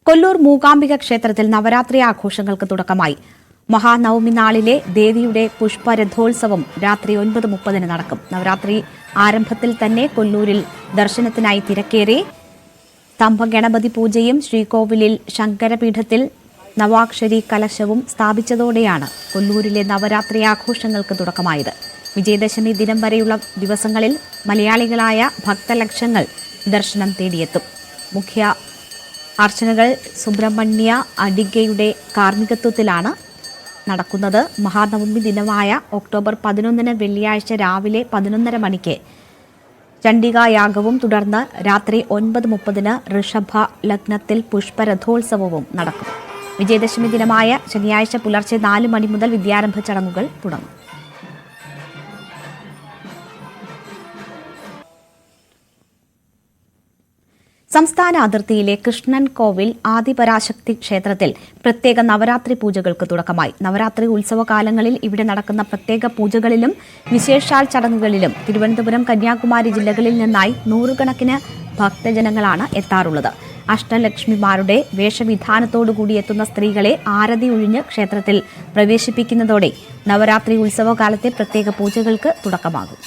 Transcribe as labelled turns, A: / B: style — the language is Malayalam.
A: കൊല്ലൂർ മൂകാംബിക ക്ഷേത്രത്തിൽ നവരാത്രി ആഘോഷങ്ങൾക്ക് തുടക്കമായി. മഹാനവമി നാളിലെ ദേവിയുടെ പുഷ്പരഥോത്സവം രാത്രി 9:30 നടക്കും. നവരാത്രി ആരംഭത്തിൽ തന്നെ കൊല്ലൂരിൽ ദർശനത്തിനായി തിരക്കേറി. സ്തംഭഗണപതി പൂജയും ശ്രീകോവിലിൽ ശങ്കരപീഠത്തിൽ നവാക്ഷരി കലശവും സ്ഥാപിച്ചതോടെയാണ് കൊല്ലൂരിലെ നവരാത്രി ആഘോഷങ്ങൾക്ക് തുടക്കമായത്. വിജയദശമി ദിനം വരെയുള്ള ദിവസങ്ങളിൽ മലയാളികളായ ഭക്തലക്ഷങ്ങൾ ദർശനം തേടിയെത്തും. മുഖ്യ അർച്ചനകൾ സുബ്രഹ്മണ്യ അഡിഗയുടെ കാർമ്മികത്വത്തിലാണ് നടക്കുന്നത്. മഹാനവമി ദിനമായ ഒക്ടോബർ 11 വെള്ളിയാഴ്ച രാവിലെ 11:30 മണിക്ക് ചണ്ഡികായാഗവും തുടർന്ന് രാത്രി 9:30 ഋഷഭ ലഗ്നത്തിൽ പുഷ്പരഥോത്സവവും നടക്കും. വിജയദശമി ദിനമായ ശനിയാഴ്ച പുലർച്ചെ 4 മണി മുതൽ വിദ്യാരംഭ ചടങ്ങുകൾ തുടങ്ങും. സംസ്ഥാന അതിർത്തിയിലെ കൃഷ്ണൻ കോവിൽ ആദിപരാശക്തി ക്ഷേത്രത്തിൽ പ്രത്യേക നവരാത്രി പൂജകൾക്ക് തുടക്കമായി. നവരാത്രി ഉത്സവകാലങ്ങളിൽ ഇവിടെ നടക്കുന്ന പ്രത്യേക പൂജകളിലും വിശേഷാൽ ചടങ്ങുകളിലും തിരുവനന്തപുരം, കന്യാകുമാരി ജില്ലകളിൽ നിന്നായി നൂറുകണക്കിന് ഭക്തജനങ്ങളാണ് എത്താറുള്ളത്. അഷ്ടലക്ഷ്മിമാരുടെ വേഷവിധാനത്തോടുകൂടി എത്തുന്ന സ്ത്രീകളെ ആരതി ഒഴിഞ്ഞ് ക്ഷേത്രത്തിൽ പ്രവേശിപ്പിക്കുന്നതോടെ നവരാത്രി ഉത്സവകാലത്തെ പ്രത്യേക പൂജകൾക്ക് തുടക്കമാകും.